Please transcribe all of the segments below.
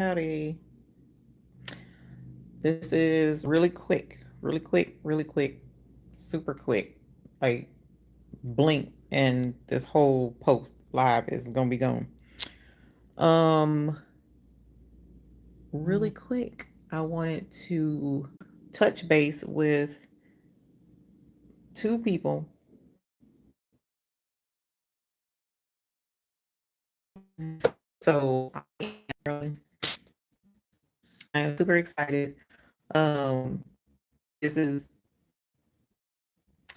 Howdy. This is really quick, really quick, really quick, super quick. Like blink and this whole post live is gonna be gone. Um, really quick, I wanted to touch base with two people. So I am super excited. Um, this is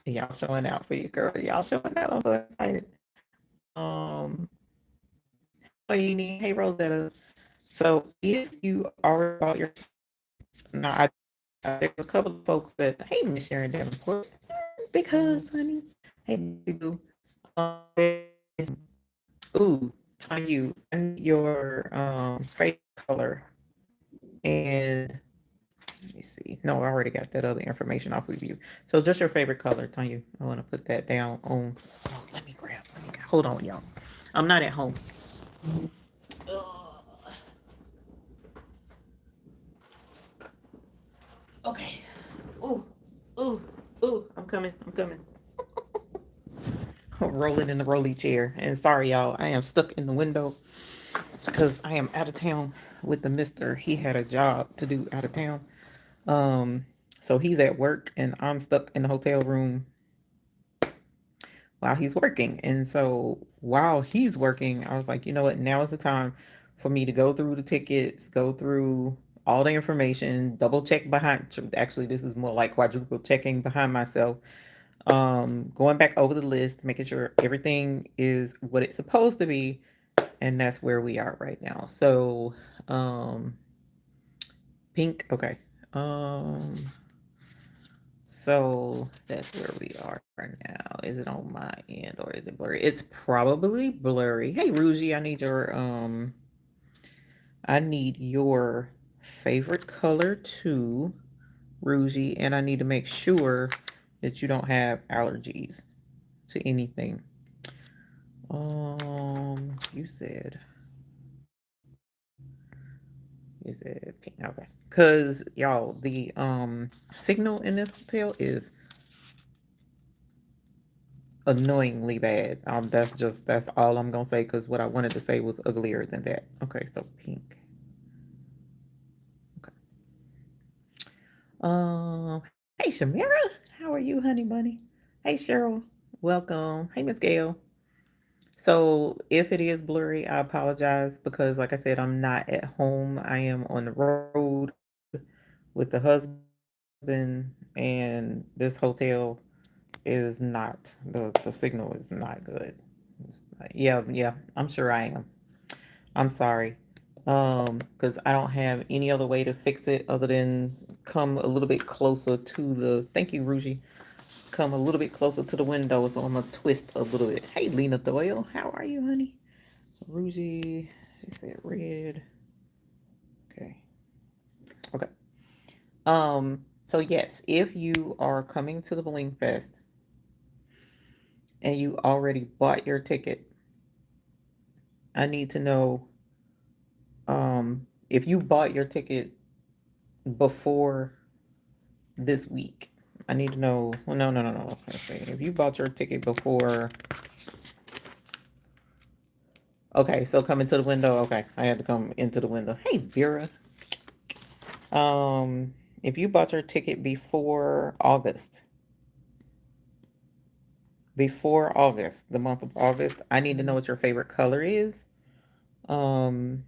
y'all showing out for you, girl. Y'all showing out. I'm so excited. Um, oh, you need hey Rosetta. So if you already bought your no, there's a couple of folks that hate me sharing Davenport because honey, hey you. Ooh, tell you I need your favorite color and let me see. No, I already got that other information off of you. So just your favorite color, Tanya. I want to put that down on. Oh, hold on, y'all. I'm not at home. Okay. Ooh, ooh, ooh. I'm coming. I'm coming. Rolling in the rolly chair. And sorry, y'all, I am stuck in the window because I am out of town with the mister. He had a job to do out of town. Um, so he's at work and I'm stuck in the hotel room while he's working. And so while he's working, I was like, you know what? Now is the time for me to go through the tickets, go through all the information, double check behind. Actually, this is more like quadruple checking behind myself, going back over the list, making sure everything is what it's supposed to be, and that's where we are right now. So, um, pink, okay. Um, so that's where we are now. Is it on my end or is it blurry? It's probably blurry. Hey, Rougie, I need your favorite color too, Rougie, and I need to make sure that you don't have allergies to anything. You said pink. Okay, cause y'all, the signal in this hotel is annoyingly bad. That's all I'm gonna say. Cause what I wanted to say was uglier than that. Okay, so pink. Okay. Hey Shamira, how are you, honey bunny? Hey Cheryl, welcome. Hey Miss Gail. So if it is blurry, I apologize because, like I said, I'm not at home. I am on the road with the husband, and this hotel is not the signal is not good. Yeah, I'm sure I am. I'm sorry. Because I don't have any other way to fix it other than come a little bit closer to the. Thank you, Ruji. Come a little bit closer to the window, so I'm gonna twist a little bit. Hey, Lena Doyle, how are you, honey? Ruji, she said red. Okay, okay. So yes, if you are coming to the BlingFest and you already bought your ticket, I need to know if you bought your ticket before this week. I need to know. Well, no. Let's see. If you bought your ticket before, okay, so come into the window. Okay, I had to come into the window. Hey, Vera. Um, if you bought your ticket before August, the month of August, I need to know what your favorite color is. Um,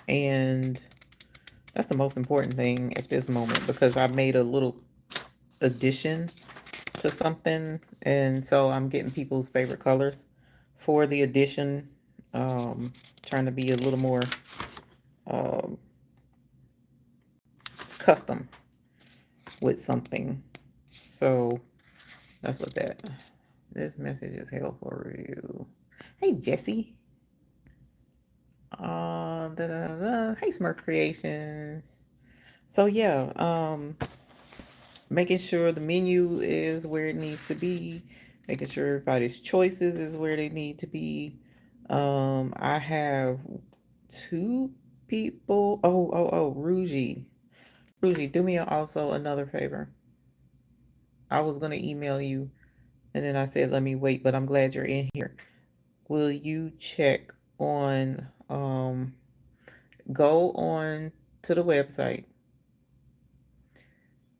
and that's the most important thing at this moment because I made a little addition to something, and so I'm getting people's favorite colors for the addition. Trying to be a little more um, custom with something. So that's what that. This message is helpful review. Hey Jesse. Hey Smurf Creations. So yeah, making sure the menu is where it needs to be, making sure everybody's choices is where they need to be. I have two. people. Oh, Rougie. Rougie, do me also another favor. I was gonna email you, and then I said let me wait, but I'm glad you're in here. Will you check on go on to the website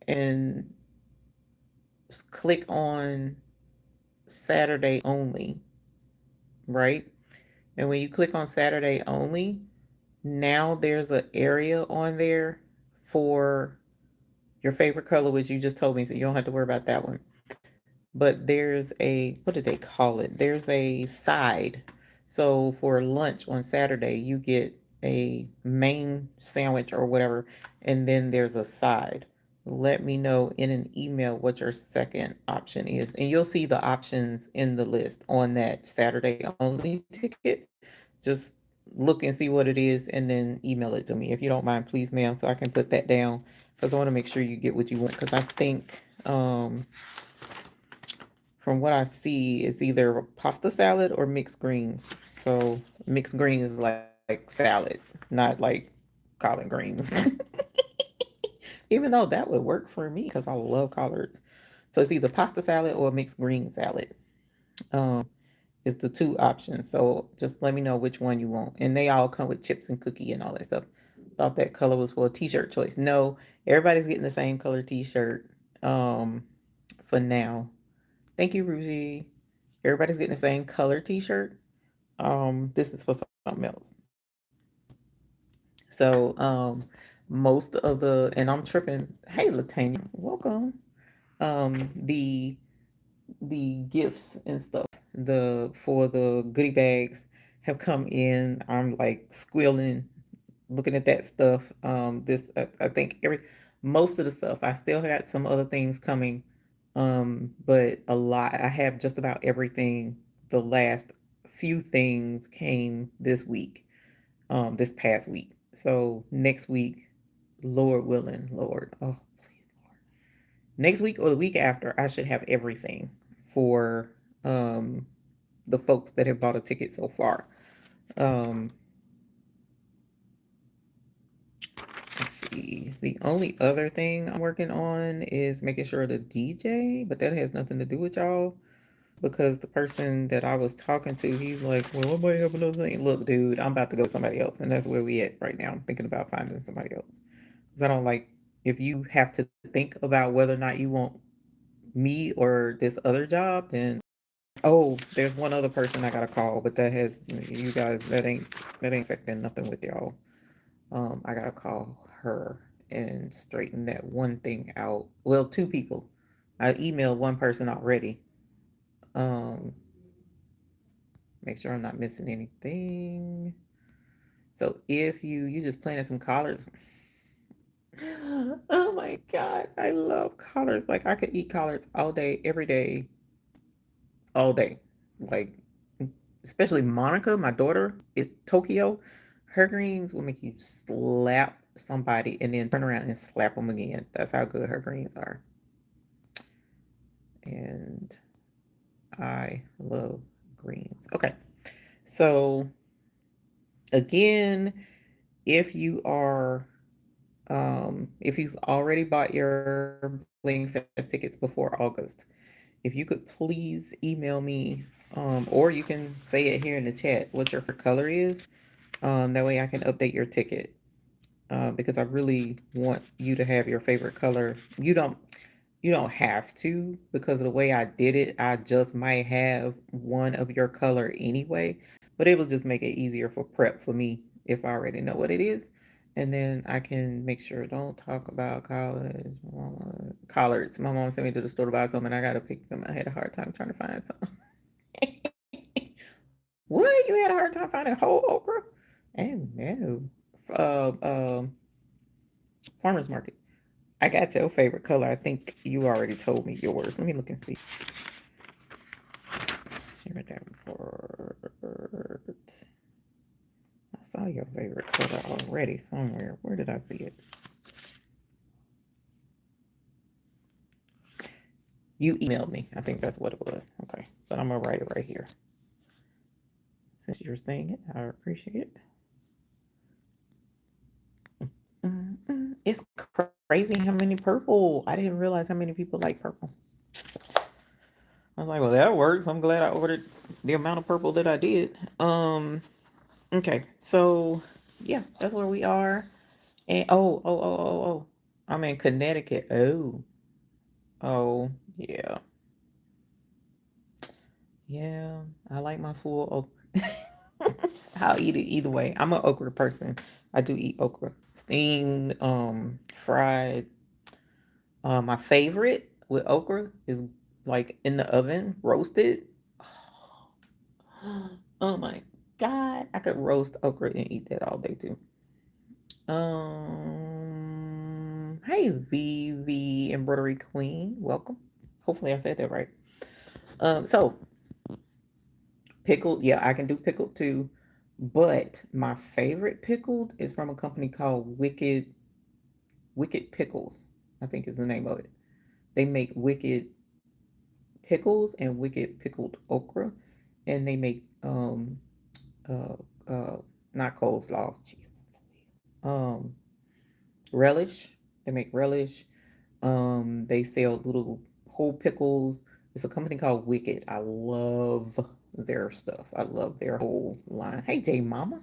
and click on Saturday only, right? And when you click on Saturday only, now there's an area on there for your favorite color, which you just told me, so you don't have to worry about that one. But there's a, what did they call it? There's a side. So for lunch on Saturday, you get a main sandwich or whatever, and then there's a side. Let me know in an email what your second option is. And you'll see the options in the list on that Saturday only ticket. Just look and see what it is and then email it to me. If you don't mind, please, ma'am, so I can put that down because I want to make sure you get what you want. Because I think from what I see, it's either pasta salad or mixed greens. So mixed greens is like salad, not like collard greens. Even though that would work for me because I love collards. So it's either pasta salad or mixed green salad. Um, is the two options. So just let me know which one you want. And they all come with chips and cookie and all that stuff. Thought that color was for a t-shirt choice. No, everybody's getting the same color t-shirt for now. Thank you, Ruji. Everybody's getting the same color t-shirt. This is for something else. So, most of the, and I'm tripping. Hey, Latanya, welcome. The gifts and stuff, the for the goodie bags have come in. I'm like squealing, looking at that stuff. This I think every most of the stuff. I still got some other things coming, but a lot. I have just about everything. The last few things came this week, this past week. So next week, Lord willing, Lord, oh please, Lord, next week or the week after, I should have everything for um the folks that have bought a ticket so far. Um, let's see. The only other thing I'm working on is making sure the DJ, but that has nothing to do with y'all because the person that I was talking to, he's like, "Well, I might have another thing." Look, dude, I'm about to go to somebody else, and that's where we at right now. I'm thinking about finding somebody else because I don't like if you have to think about whether or not you want me or this other job, then oh, there's one other person I gotta call, but that has you guys that ain't affecting nothing with y'all. I gotta call her and straighten that one thing out. Well, two people. I emailed one person already. Um, make sure I'm not missing anything. So if you just planted some collards. Oh my god, I love collards. Like I could eat collards all day, every day, all day. Like, especially Monica, my daughter, is Tokyo. Her greens will make you slap somebody and then turn around and slap them again. That's how good her greens are. And I love greens. Okay. So, again, if you are, if you've already bought your BlingFest tickets before August, if you could please email me, or you can say it here in the chat what your color is. That way I can update your ticket. Because I really want you to have your favorite color. You don't have to because of the way I did it. I just might have one of your color anyway, but it will just make it easier for prep for me if I already know what it is. And then I can make sure don't talk about college. Collards. My mom sent me to the store to buy some and I gotta pick them. I had a hard time trying to find some. What? You had a hard time finding whole okra? Oh no. Uh, um, Farmer's market. I got your favorite color. I think you already told me yours. Let me look and see. Share that report. I saw your favorite color already somewhere. Where did I see it? You emailed me. I think that's what it was. Okay. But I'm going to write it right here. Since you're saying it, I appreciate it. Crazy how many purple. I didn't realize how many people like purple. I was like, well, that works. I'm glad I ordered the amount of purple that I did. Okay, so yeah, that's where we are. And oh. I'm in Connecticut. Oh, yeah. Yeah, I like my full okra. I'll eat it either way. I'm an okra person. I do eat okra. Steamed, fried. My favorite with okra is like in the oven, roasted. Oh my God. I could roast okra and eat that all day too. Hey VV Embroidery Queen, welcome. Hopefully I said that right. So pickled, yeah, I can do pickled too, but my favorite pickled is from a company called Wicked Pickles. I think is the name of it. They make Wicked pickles and Wicked pickled okra, and they make uh not coleslaw, Jesus, um relish. They make relish. They sell little whole pickles. It's a company called Wicked. I love their stuff. I love their whole line. Hey, J Mama.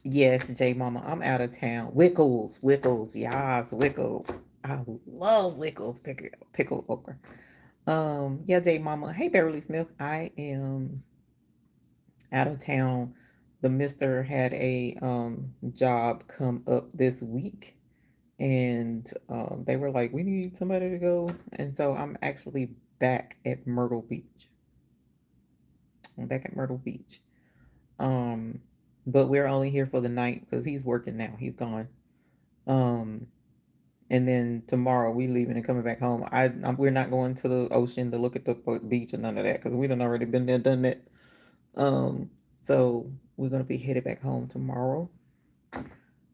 Yes, J Mama. I'm out of town. Wickles. Yes, Wickles. I love Wickles pickle okra. Yeah, J Mama. Hey, Beverly Smith. I am out of town. The Mister had a job come up this week, and they were like, "We need somebody to go," and so I'm actually back at Myrtle Beach. I'm back at Myrtle Beach. Um, but we're only here for the night because he's working now. He's gone. Um, and then tomorrow we leaving and coming back home. We're not going to the ocean to look at the beach and none of that because we done already been there, done that. Um, so we're gonna be headed back home tomorrow.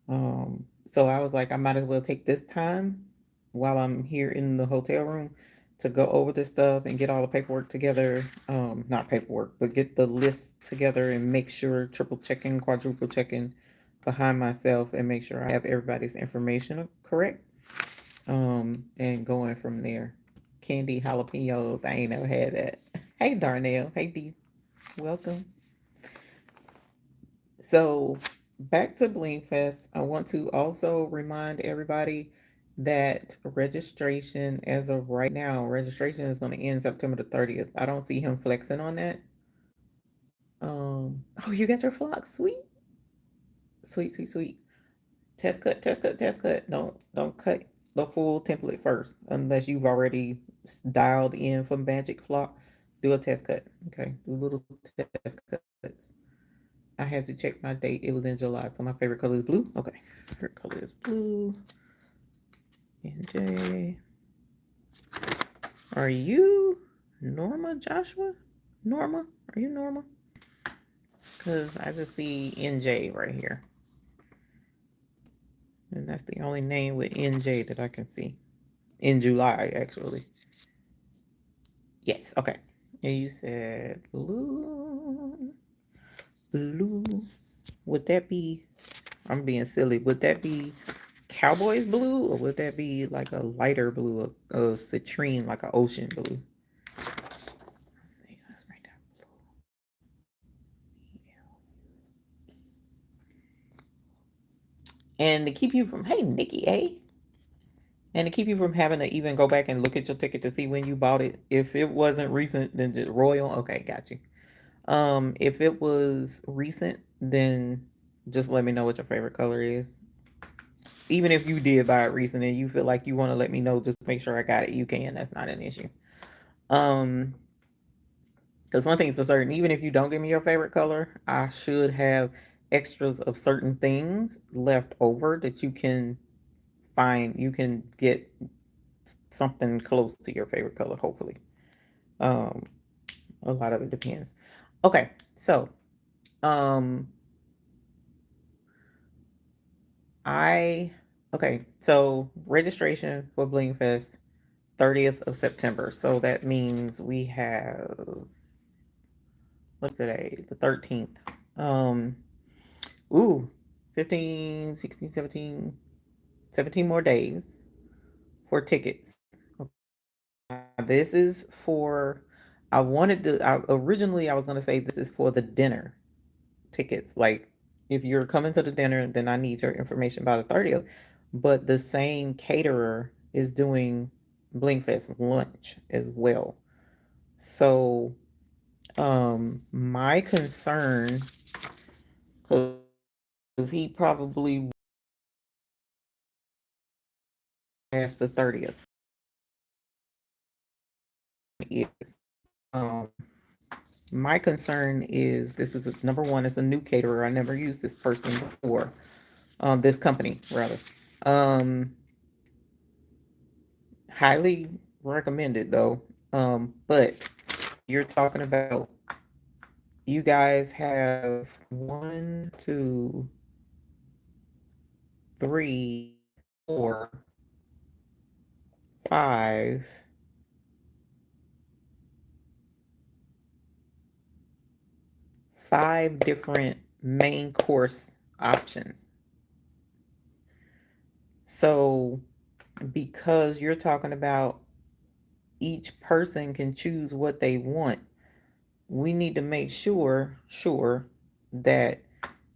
So I was like, I might as well take this time while I'm here in the hotel room to go over this stuff and get all the paperwork together. Not paperwork, but get the list together and make sure triple checking, quadruple checking behind myself and make sure I have everybody's information correct. And going from there. Candy jalapenos, I ain't never had that. Hey Darnell, hey D, welcome. So back to BlingFest, I want to also remind everybody that registration, as of right now, registration is going to end September the 30th. I don't see him flexing on that. Oh, you got your flock, sweet, sweet. Test cut. Don't cut the full template first unless you've already dialed in for magic flock. Do a test cut, okay? Do little test cuts. I had to check my date. It was in July, so my favorite color is blue. Okay, favorite color is blue. And J, are you Norma Joshua? Norma, are you Norma? Because I just see NJ right here, and that's the only name with NJ that I can see in July, actually. Yes, okay. And you said blue. Would that be? I'm being silly. Would that be Cowboys blue, or would that be like a lighter blue, a citrine, like an ocean blue? Let's see. Let's write down blue. And to keep you from, hey Nikki A, and to keep you from having to even go back and look at your ticket to see when you bought it, if it wasn't recent, then just Royal. Okay, got you. If it was recent, then just let me know what your favorite color is. Even if you did buy it recent and you feel like you want to let me know, just make sure I got it. You can. That's not an issue. Um, because one thing's for certain, even if you don't give me your favorite color, I should have extras of certain things left over that you can find. You can get something close to your favorite color, hopefully. Um, a lot of it depends. Okay, so um, I so registration for BlingFest 30th of September. So that means we have, what's today? The 13th. Um, ooh, 15, 16, 17. 17 more days for tickets. Now, this is for, originally I was going to say this is for the dinner tickets. Like, if you're coming to the dinner, then I need your information by the 30th. But the same caterer is doing BlingFest lunch as well. So, my concern, because he probably past the 30th, is, um, my concern is this is number one, it's a new caterer. I never used this person before. This company rather. Um, highly recommended though. But you're talking about, you guys have one, two, three, four, five, five different main course options. So because you're talking about each person can choose what they want, we need to make sure that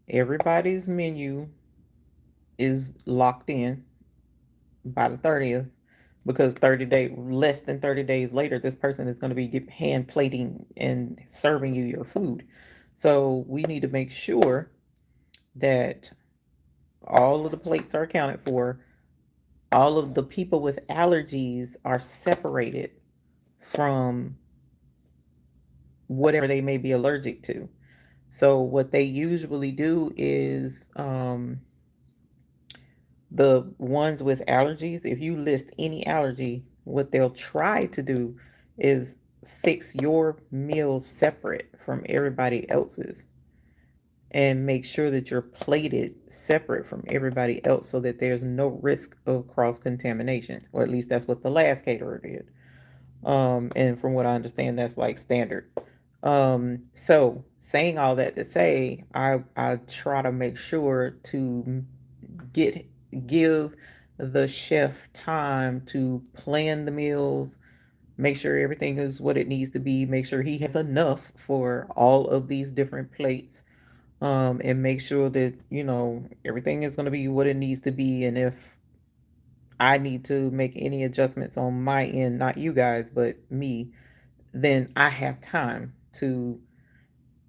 everybody's menu is locked in by the 30th, because less than 30 days later this person is going to be hand plating and serving you your food. So we need to make sure that all of the plates are accounted for, all of the people with allergies are separated from whatever they may be allergic to. So what they usually do is, the ones with allergies, if you list any allergy, what they'll try to do is fix your meals separate from everybody else's, and make sure that you're plated separate from everybody else so that there's no risk of cross contamination. Or at least that's what the last caterer did. And from what I understand, that's like standard. So saying all that to say, I try to make sure to get give the chef time to plan the meals, make sure everything is what it needs to be, make sure he has enough for all of these different plates, and make sure that, everything is going to be what it needs to be. And if I need to make any adjustments on my end, not you guys, but me, then I have time to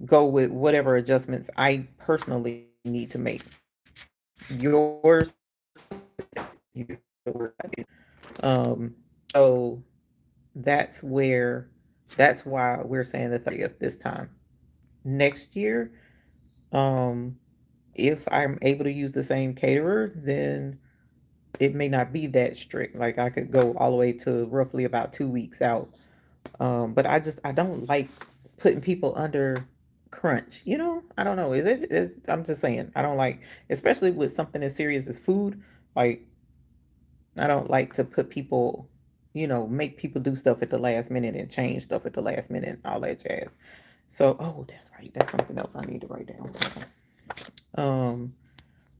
go with whatever adjustments I personally need to make. Yours, you know what I do. So that's why we're saying the 30th this time. Next year, um, if I'm able to use the same caterer, then it may not be that strict. Like, I could go all the way to roughly about 2 weeks out. But I don't like putting people under crunch. I don't know. I'm just saying, I don't like, especially with something as serious as food. Like, I don't like to put people, make people do stuff at the last minute and change stuff at the last minute and all that jazz. So, oh, that's right. That's something else I need to write down. Um,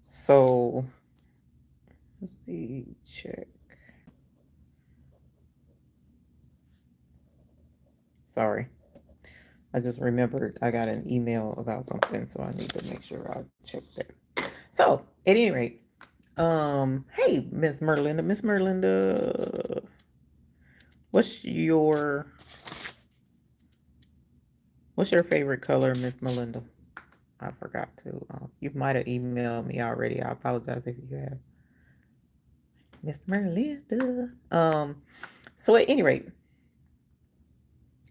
so let's see, check. Sorry. I just remembered I got an email about something, so I need to make sure I check that. So, at any rate, hey, Miss Merlinda, what's your what's your favorite color, Miss Melinda? I forgot to. You might have emailed me already. I apologize if you have, Miss Merlinda. So at any rate,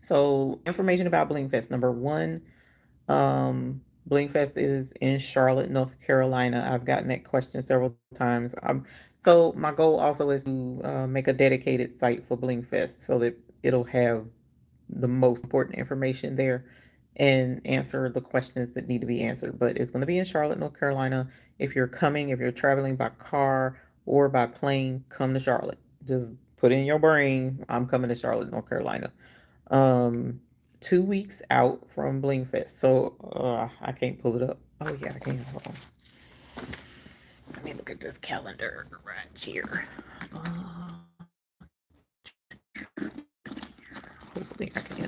so information about BlingFest. Number one, BlingFest is in Charlotte, North Carolina. I've gotten that question several times. So my goal also is to make a dedicated site for BlingFest so that it'll have the most important information there and answer the questions that need to be answered. But it's going to be in Charlotte, North Carolina. If you're traveling by car or by plane, come to Charlotte. Just put in your brain, I'm coming to Charlotte, North Carolina. Um, 2 weeks out from BlingFest. So I can't pull it up. Oh yeah, I can. Hold on. Let me look at this calendar right here. Hopefully I can.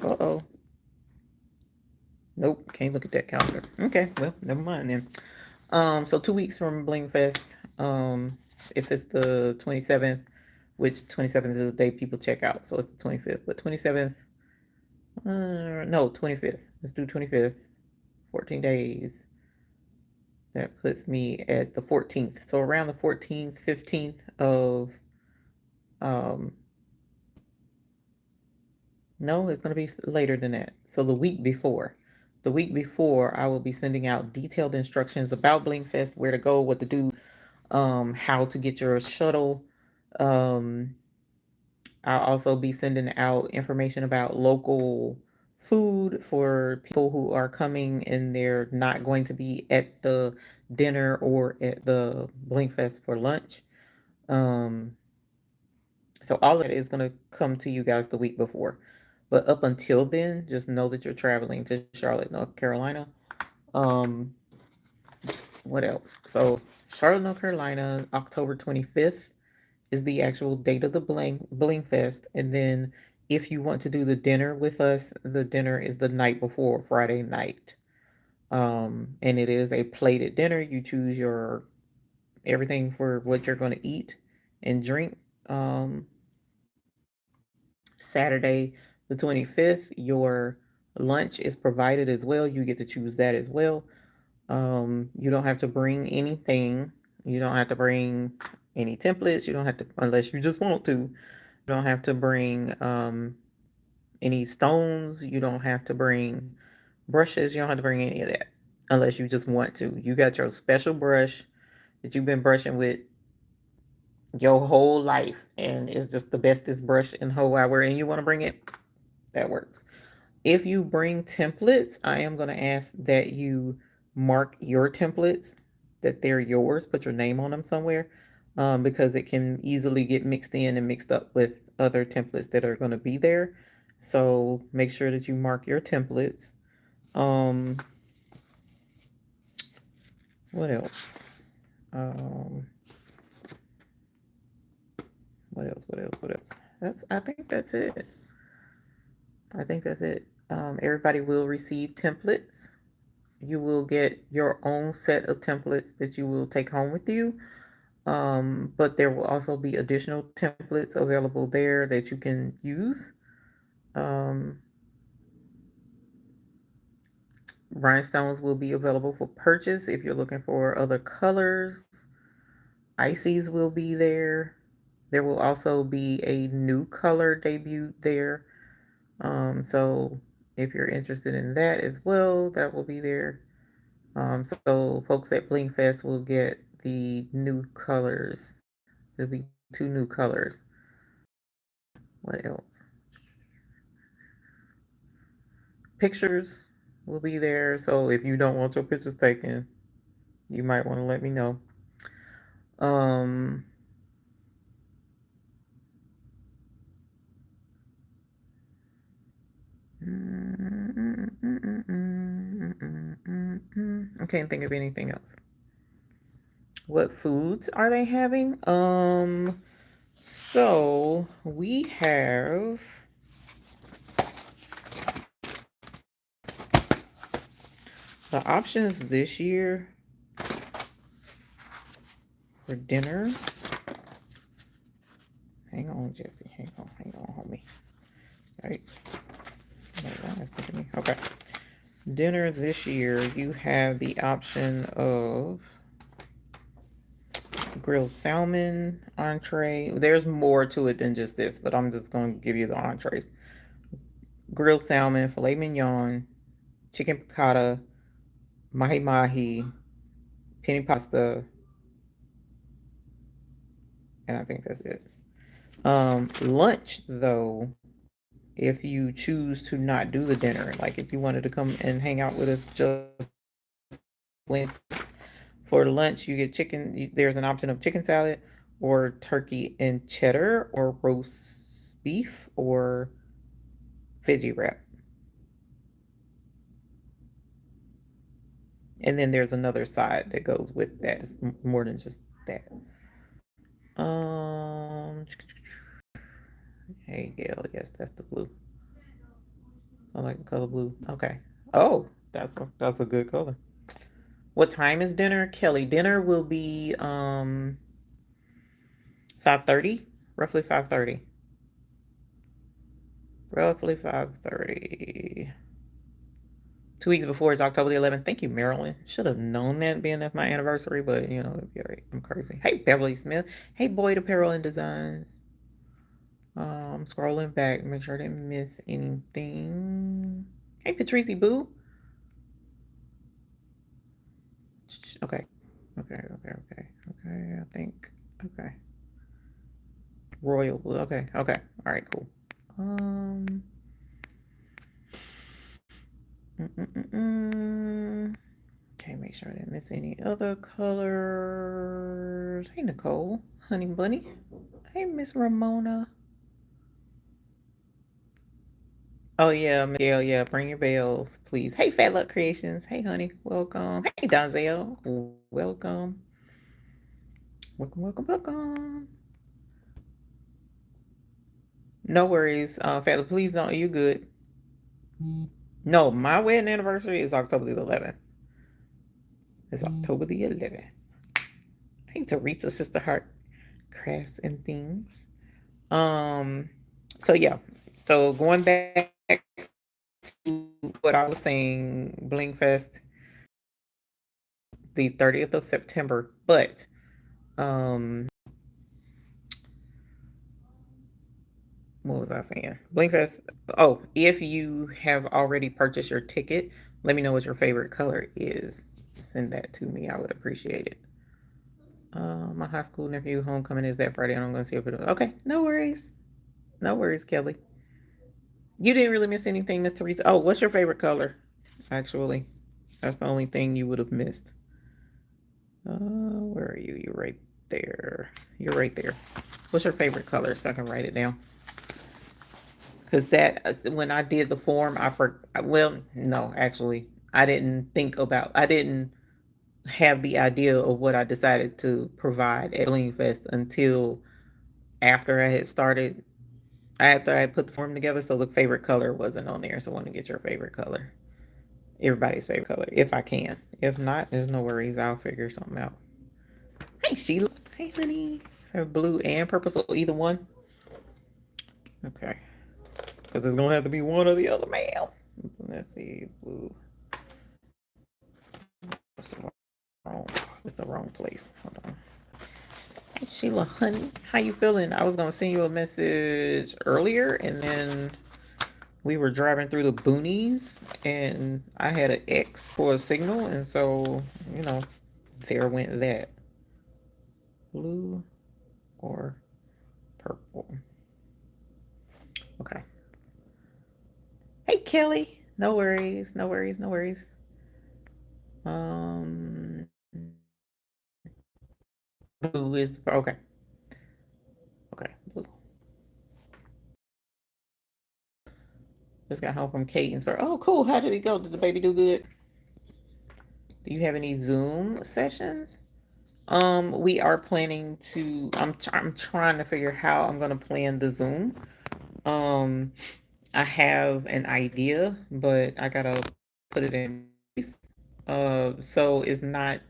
Uh-oh. Nope, can't look at that calendar. Okay, well, never mind then. So 2 weeks from BlingFest. If it's the 27th, which 27th is the day people check out, so it's the 25th. But 27th, no, 25th. Let's do 25th. 14 days. That puts me at the 14th. So around the 14th, 15th of um no, it's going to be later than that. So the week before. The week before, I will be sending out detailed instructions about BlingFest, where to go, what to do, how to get your shuttle. Um, I'll also be sending out information about local food for people who are coming and they're not going to be at the dinner or at the BlingFest for lunch. Um, so all of that is going to come to you guys the week before. But up until then, just know that you're traveling to Charlotte, North Carolina. Um, what else? So Charlotte, North Carolina, October 25th is the actual date of the Bling Fest. And then if you want to do the dinner with us, the dinner is the night before, Friday night. And it is a plated dinner. You choose your everything for what you're going to eat and drink. Um, Saturday, the 25th, your lunch is provided as well. You get to choose that as well. You don't have to bring anything. You don't have to bring any templates. You don't have to, unless you just want to. You don't have to bring any stones. You don't have to bring brushes. You don't have to bring any of that unless you just want to. You got your special brush that you've been brushing with your whole life, and it's just the bestest brush in the whole wide world, and you want to bring it, that works. If you bring templates, I am going to ask that you mark your templates, that they're yours, put your name on them somewhere, because it can easily get mixed in and mixed up with other templates that are going to be there. So make sure that you mark your templates. Um, what else? Um, what else? What else? What else? I think that's it. I think that's it. Everybody will receive templates. You will get your own set of templates that you will take home with you. But there will also be additional templates available there that you can use. Um, Rhinestones will be available for purchase if you're looking for other colors. Ices will be there. There will also be a new color debut there. So if you're interested in that as well, that will be there. So folks at BlingFest will get the new colors. There'll be two new colors. What else? Pictures will be there. So if you don't want your pictures taken, you might want to let me know. Um, I can't think of anything else. What foods are they having? So we have the options this year for dinner. Hang on, Jesse. Hang on, homie. Right. Okay. Dinner this year, you have the option of grilled salmon, entree. There's more to it than just this, but I'm just going to give you the entrees. Grilled salmon, filet mignon, chicken piccata, mahi mahi, penny pasta, and I think that's it. Lunch though, if you choose to not do the dinner, like if you wanted to come and hang out with us just for lunch, you get chicken. There's an option of chicken salad or turkey and cheddar or roast beef or veggie wrap. And then there's another side that goes with that. It's more than just that. Hey Gail, yes, that's the blue. I like the color blue. Okay. Oh, that's a good color. What time is dinner, Kelly? Dinner will be 5:30, roughly 5:30, roughly 5:30. 2 weeks before is October the 11th. Thank you, Marilyn. Should have known that, being that's my anniversary, but you know, it'd be all right. I'm crazy. Hey, Beverly Smith. Hey, Boyd Apparel and Designs. Scrolling back, make sure I didn't miss anything. Hey, Patrice Boo. Okay, okay. I think okay. Royal Blue. Okay, okay. All right, cool. Um. Okay, make sure I didn't miss any other colors. Hey, Nicole, Honey Bunny. Hey, Miss Ramona. Oh yeah, Miguel. Yeah, bring your bells, please. Hey, Fat Luck Creations. Hey, honey. Welcome. Hey, Donzel. Welcome. Welcome. No worries. Fat Luck, please don't. You good? No, my wedding anniversary is October the 11th. It's October the 11th. Hey, Teresa, Sister Heart, Crafts and Things. Um. So yeah. So going back to what I was saying, BlingFest, the 30th of September, but um what was I saying? BlingFest. Oh, if you have already purchased your ticket, let me know what your favorite color is. Send that to me. I would appreciate it. My high school nephew homecoming is that Friday, and I'm going to see if it. Okay, no worries. No worries, Kelly. You didn't really miss anything, Miss Teresa. Oh, what's your favorite color? Actually, that's the only thing you would have missed. Where are you? You're right there. You're right there. What's your favorite color so I can write it down? Because that when I did the form, well, no, actually, I didn't have the idea of what I decided to provide at BlingFest until after I had started. After I put the form together, so the favorite color wasn't on there. So I want to get your favorite color, everybody's favorite color, if I can. If not, there's no worries. I'll figure something out. Hey, Sheila. Hey, honey. Have blue and purple, so either one. Okay. Because it's gonna have to be one or the other, ma'am. Let's see, blue. That's the wrong. It's the wrong place. Hold on. Hey, Sheila, honey, how you feeling? I was gonna send you a message earlier, and then we were driving through the boonies, and I had an X for a signal, and so you know, there went that. Blue or purple. Okay. Hey, Kelly. No worries. No worries. No worries. Um, blue is okay. Okay, blue. Just got home from Cadence. Oh, cool. How did it go? Did the baby do good? Do you have any Zoom sessions? We are planning to. I'm trying to figure how I'm gonna plan the Zoom. Um, I have an idea, but I gotta put it in place. So it's not.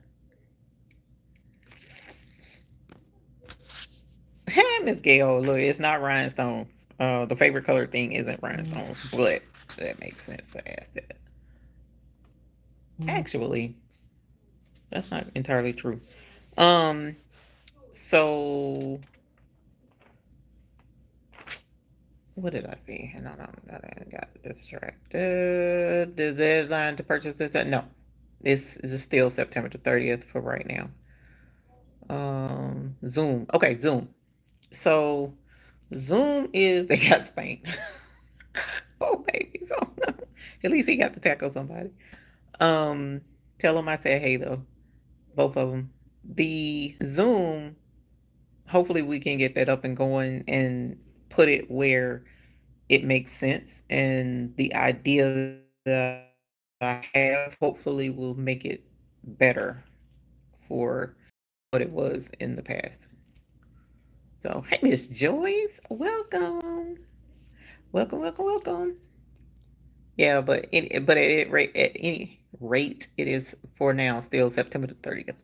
Hey, Miss Gail, look, it's not rhinestones. The favorite color thing isn't rhinestones, but that makes sense to ask that. Actually, that's not entirely true. Um, so what did I see? No, I got distracted. The deadline to purchase this? No, it's still September the 30th for right now. Zoom. Okay, Zoom. So Zoom is they got spanked. Oh baby, so at least he got to tackle somebody. Um, Tell him I said hey though, both of them. The Zoom, hopefully we can get that up and going and put it where it makes sense. And the idea that I have hopefully will make it. better for what it was in the past. So, hey, Miss Joyce, welcome, welcome, welcome, welcome. Yeah, but at any rate, it is for now still September the 30th.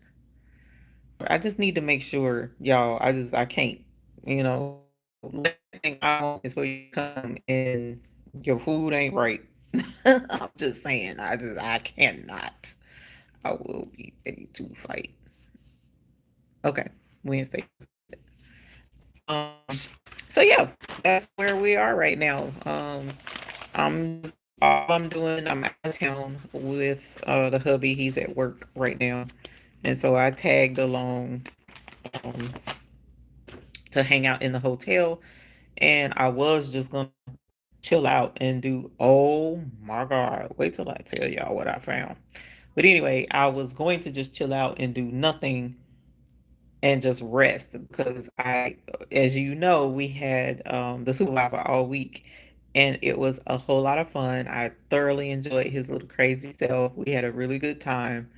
I just need to make sure, y'all. I can't, last thing I want is for you to come and your food ain't right. I'm just saying. I cannot. I will be ready to fight. Okay, Wednesday. Um, so yeah, that's where we are right now. I'm all I'm doing. I'm out of town with the hubby. He's at work right now, and so I tagged along um, to hang out in the hotel. And I was just gonna chill out and do. Oh my God! Wait till I tell y'all what I found. But anyway, I was going to just chill out and do nothing and just rest because as you know, we had the supervisor all week, and it was a whole lot of fun. I thoroughly enjoyed his little crazy self. We had a really good time.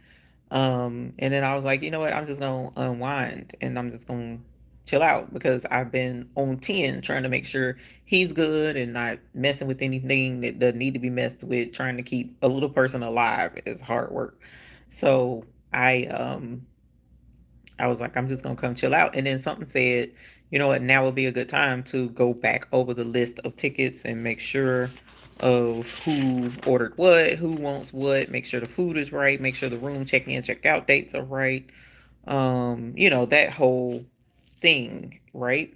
And then I was like, you know what? I'm just gonna unwind and I'm just gonna chill out because I've been on 10 trying to make sure he's good and not messing with anything that doesn't need to be messed with. Trying to keep a little person alive is hard work. So I was like, I'm just gonna come chill out. And then something said, you know what, now would be a good time to go back over the list of tickets and make sure of who ordered what, who wants what, make sure the food is right, make sure the room check in, check out dates are right. That whole thing, right?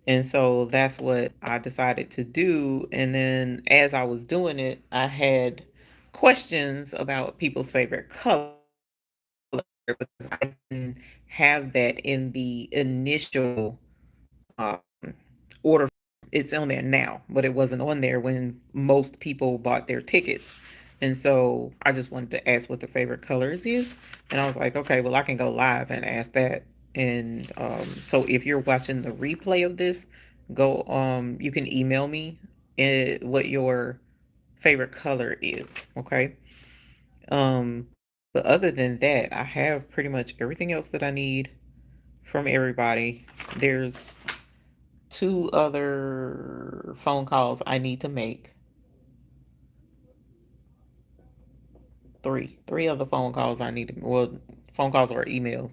And so that's what I decided to do. And then as I was doing it, I had questions about people's favorite color because I didn't have that in the initial um, order. It's on there now, but it wasn't on there when most people bought their tickets. And so I just wanted to ask what their favorite colors is. And I was like, okay, well, I can go live and ask that. And so if you're watching the replay of this, you can email me what your favorite color is. Okay. But other than that, I have pretty much everything else that I need from everybody. There's two other phone calls I need to make. Three other phone calls I need to, well, phone calls or emails.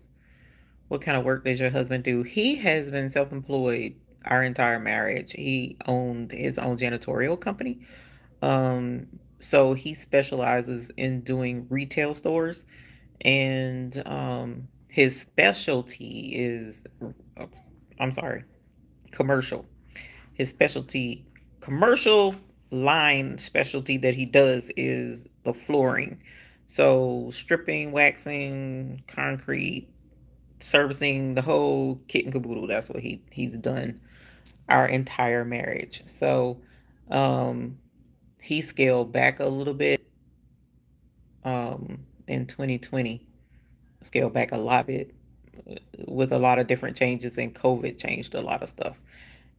What kind of work does your husband do? He has been self-employed our entire marriage. He owned his own janitorial company. Um, so he specializes in doing retail stores, and his specialty is, I'm sorry, commercial. His specialty, commercial line specialty that he does is the flooring. So stripping, waxing, concrete, servicing, the whole kit and caboodle. That's what he's done our entire marriage. So um, he scaled back a little bit in 2020. Scaled back a lot bit with a lot of different changes, and COVID changed a lot of stuff.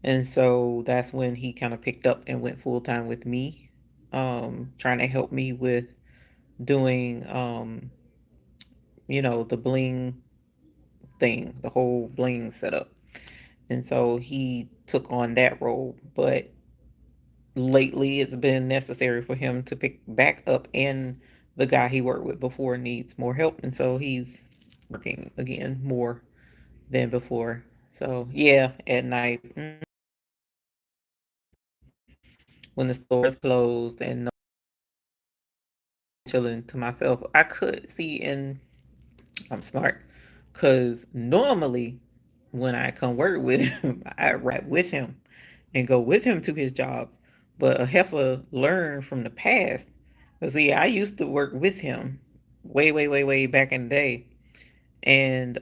And so that's when he kind of picked up and went full time with me, trying to help me with doing, the bling thing, the whole bling setup. And so he took on that role. But lately, it's been necessary for him to pick back up, and the guy he worked with before needs more help. And so he's working again more than before. So, yeah, at night, when the store is closed and chilling to myself, I could see, and I'm smart because normally when I come work with him, I ride with him and go with him to his jobs. But a heifer learned from the past. See, I used to work with him way, way, way, way back in the day. And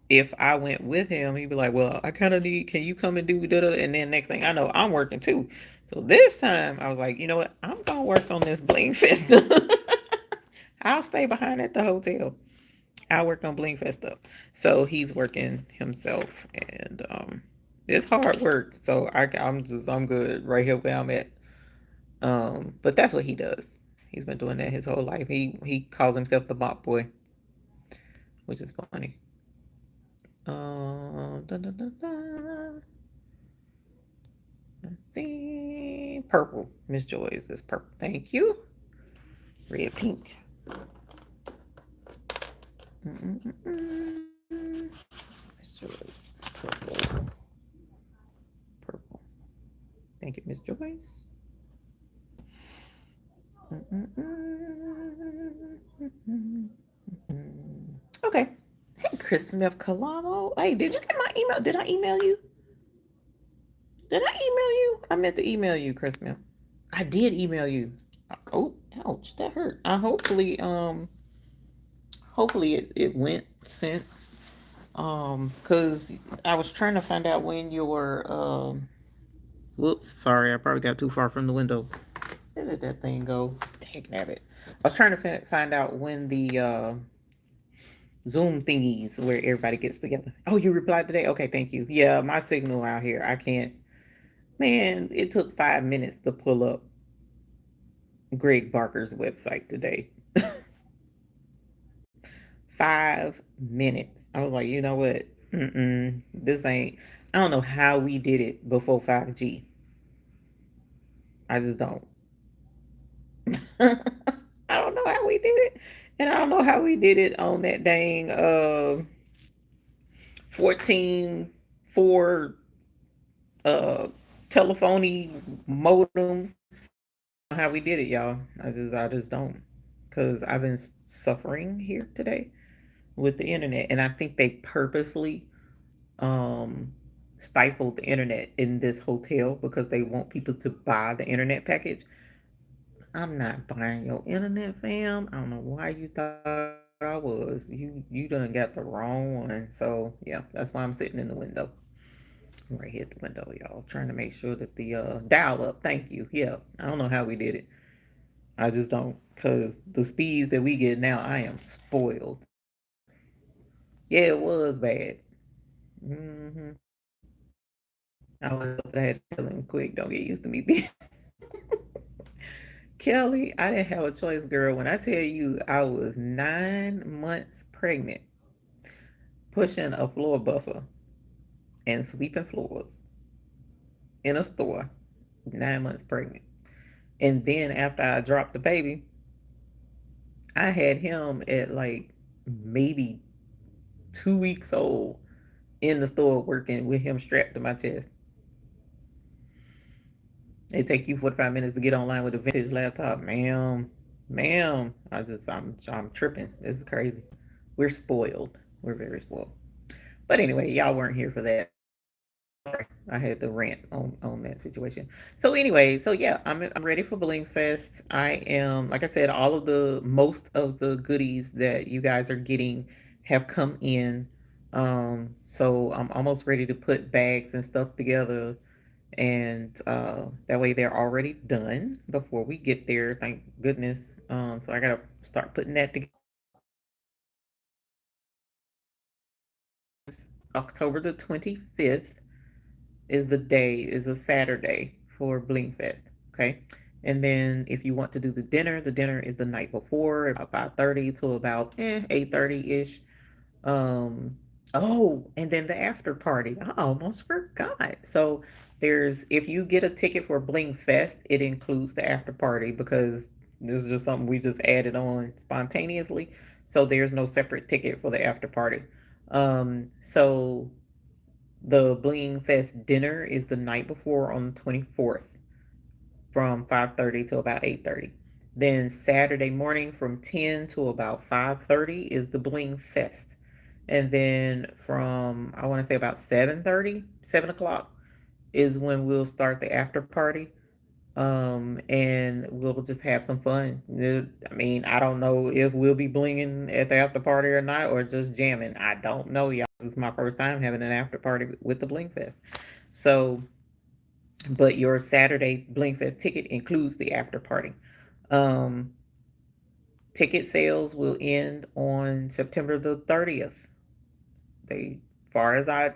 if I went with him, he'd be like, well, I kind of need, can you come and do da da? And then next thing I know, I'm working too. So this time I was like, you know what? I'm going to work on this BlingFest. I'll stay behind at the hotel. I'll work on BlingFest up. So he's working himself, and it's hard work. So I'm good right here where I'm at. But that's what he does. He's been doing that his whole life. He calls himself the mop boy. which is funny. Da, da, da, da. Let's see. Purple. Miss Joy's is purple. Thank you. Red, pink. Mm-mm-mm-mm. Miss Joy's purple. Purple. Thank you, Miss Joyce. Okay. Hey, Chris Smith Colano. Hey, did you get my email? Did I email you? Did I email you? I meant to email you, Chris Smith. I did email you. Oh, ouch, that hurt. I hopefully it went sent. Cause I was trying to find out when your whoops, sorry, I probably got too far from the window. Where did that thing go? Dang it. I was trying to find out when the Zoom thingies where everybody gets together. Oh, you replied today? Okay, thank you. Yeah, my signal out here, I can't. Man, it took 5 minutes to pull up Greg Barker's website today. 5 minutes. I was like, you know what? This ain't. I don't know how we did it before 5G. I just don't. I don't know how we did it, and I don't know how we did it on that dang 14.4 uh telephony modem. How we did it, y'all. I just don't, because I've been suffering here today with the internet, and I think they purposely um stifled the internet in this hotel because they want people to buy the internet package. I'm not buying your internet, fam. I don't know why you thought I was. You done got the wrong one. So yeah, that's why I'm sitting in the window. I'm right here at the window, y'all, trying to make sure that the dial up. Thank you. Yeah, I don't know how we did it. I just don't, cause the speeds that we get now, I am spoiled. Yeah, it was bad. hmm I was hoping I had to tell him quick. Don't get used to me being Kelly. I didn't have a choice, girl. When I tell you, I was 9 months pregnant, pushing a floor buffer and sweeping floors in a store. 9 months pregnant, and then after I dropped the baby, I had him at like maybe 2 weeks old in the store working with him strapped to my chest. It take you 45 minutes to get online with a vintage laptop, ma'am. I'm tripping. This is crazy. We're spoiled. We're very spoiled. But anyway, y'all weren't here for that. Sorry, I had to rant on that situation. So anyway, so yeah, I'm ready for BlingFest. I am, like I said, all of the most of the goodies that you guys are getting have come in. So I'm almost ready to put bags and stuff together, and that way they're already done before we get there. Thank goodness. So I gotta start putting that together. October the 25th is a Saturday for BlingFest. Okay. And then if you want to do the dinner is the night before, about 5:30 to about 8:30 ish. Um, oh, and then the after party. I almost forgot. So there's if you get a ticket for BlingFest, it includes the after party because this is just something we just added on spontaneously. So there's no separate ticket for the after party. So the Bling Fest dinner is the night before on the 24th from 5:30 to about 8:30. Then Saturday morning from 10 to about 5:30 is the Bling Fest. And then from I want to say about 7:30, 7 o'clock is when we'll start the after party. And we'll just have some fun. I mean, I don't know if we'll be blinging at the after party or not, or just jamming. I don't know, y'all. This is my first time having an after party with the Bling Fest. So, but your Saturday Bling Fest ticket includes the after party. Um, Ticket sales will end on September the 30th. They, far as I'm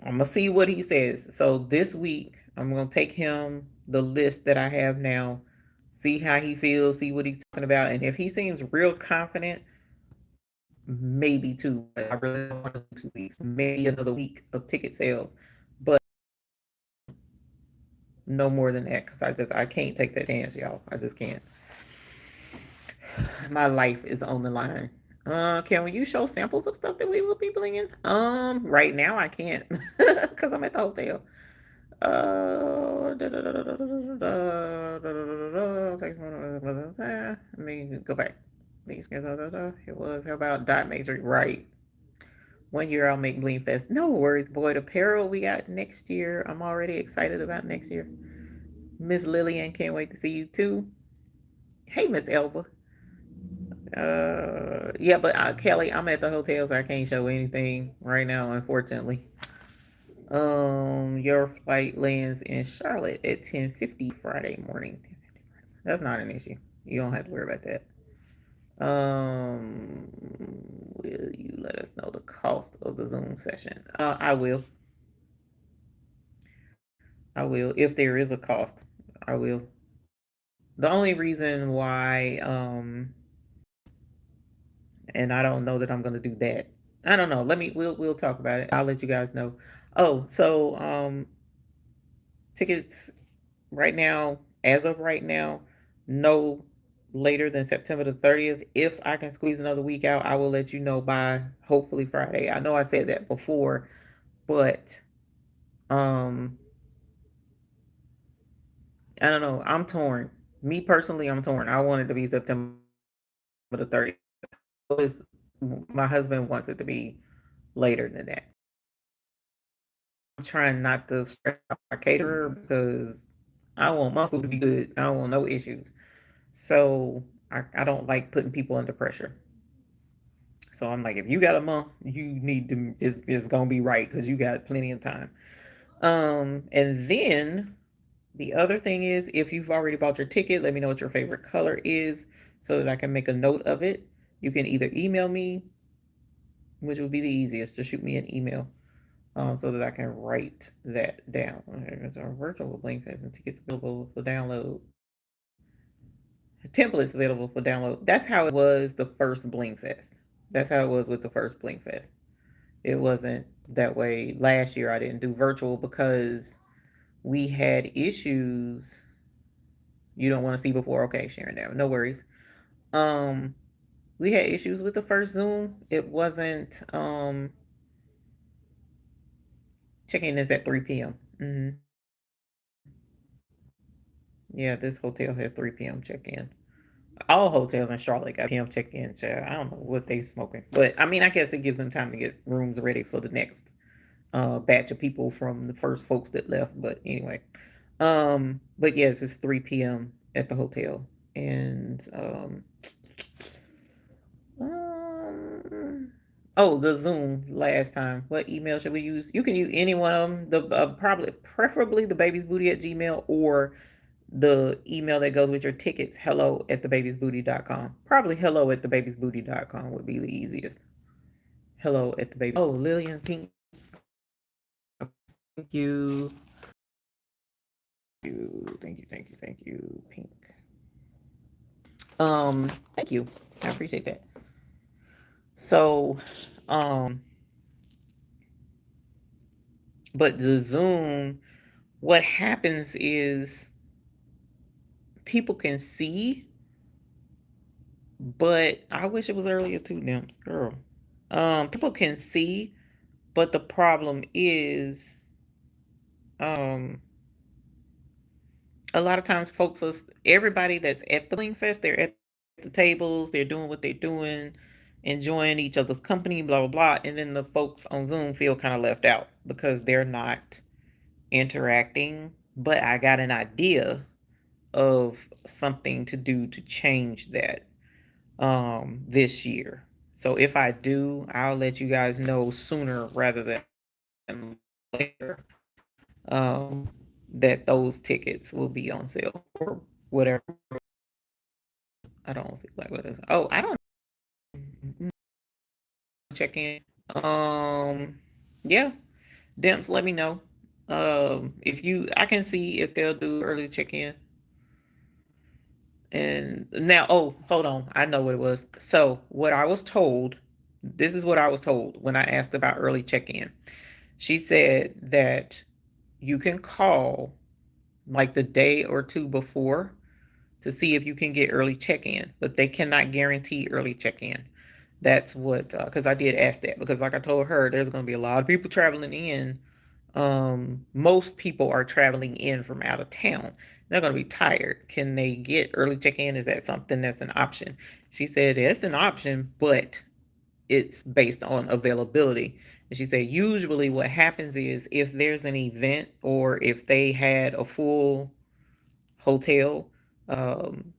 gonna see what he says. So this week, I'm gonna take him the list that I have now, see how he feels, see what he's talking about, and if he seems real confident maybe two. But I really don't want to do 2 weeks. Maybe another week of ticket sales, but no more than that because I can't take that chance, y'all. I just can't. My life is on the line. Can you show samples of stuff that we will be blinging? Right now I can't because I'm at the hotel. Let me go back. It was how about dot matrix, right? 1 year I'll make BlingFest. No worries, boy. The apparel we got next year. I'm already excited about next year. Miss Lillian, can't wait to see you too. Hey, Miss Elba. Yeah, but Kelly, I'm at the hotel, so I can't show anything right now, unfortunately. Your flight lands in Charlotte at 10:50 Friday morning. That's not an issue. You don't have to worry about that. Will you let us know the cost of the Zoom session? I will. I will. If there is a cost, I will. The only reason why, and I don't know that I'm gonna do that. I don't know. We'll talk about it. I'll let you guys know. Oh, so tickets right now, as of right now, no later than September the 30th. If I can squeeze another week out, I will let you know by hopefully Friday. I know I said that before, but um I don't know. I'm torn. Me personally, I'm torn. I want it to be September the 30th. My husband wants it to be later than that. I'm trying not to stress out my caterer because I want my food to be good. I don't want no issues. So I don't like putting people under pressure. So I'm like, if you got a month, you need to it's gonna be right because you got plenty of time. And then the other thing is, if you've already bought your ticket, let me know what your favorite color is so that I can make a note of it. You can either email me, which would be the easiest, to shoot me an email, so that I can write that down. There's our virtual BlingFest and tickets available for download. Templates available for download. That's how it was the first BlingFest. That's how it was with the first BlingFest. It wasn't that way. Last year I didn't do virtual because we had issues you don't want to see before. Okay, Sharon, down. No worries. Um, we had issues with the first Zoom. It wasn't check-in is at 3 p.m. Yeah, this hotel has 3 p.m. check-in. All hotels in Charlotte got p.m. check-in. So I don't know what they smoking, but I mean, I guess it gives them time to get rooms ready for the next batch of people from the first folks that left. But anyway, but yes, it's 3 p.m. at the hotel, and um, oh, the Zoom last time. What email should we use? You can use any one of them. The probably preferably the baby's booty at Gmail or the email that goes with your tickets, hello at thebabiesbooty.com. Probably hello at thebabiesbooty.com would be the easiest. Hello at the baby. Oh, Lillian Pink. Thank you. Thank you, Pink. Thank you. I appreciate that. So, but the Zoom, what happens is people can see, but I wish it was earlier too, Dimps, girl. People can see, but the problem is, um, a lot of times folks are everybody that's at the BlingFest, they're at the tables, they're doing what they're doing, enjoying each other's company, blah blah blah, and then the folks on Zoom feel kind of left out because they're not interacting. But I got an idea of something to do to change that this year. So if I do, I'll let you guys know sooner rather than later. Um, that those tickets will be on sale or whatever. I don't see like what is. Oh, I don't check in. Yeah, Demps, let me know. If you, I can see if they'll do early check in. And now, oh, hold on, I know what it was. So what I was told This is what I was told when I asked about early check-in. She said that you can call like the day or two before to see if you can get early check-in, but they cannot guarantee early check-in. That's what, because I did ask that, because like I told her, there's going to be a lot of people traveling in. Most people are traveling in from out of town. They're going to be tired. Can they get early check-in? Is that something that's an option? She said it's an option, but it's based on availability. And she said usually what happens is if there's an event or if they had a full hotel, um,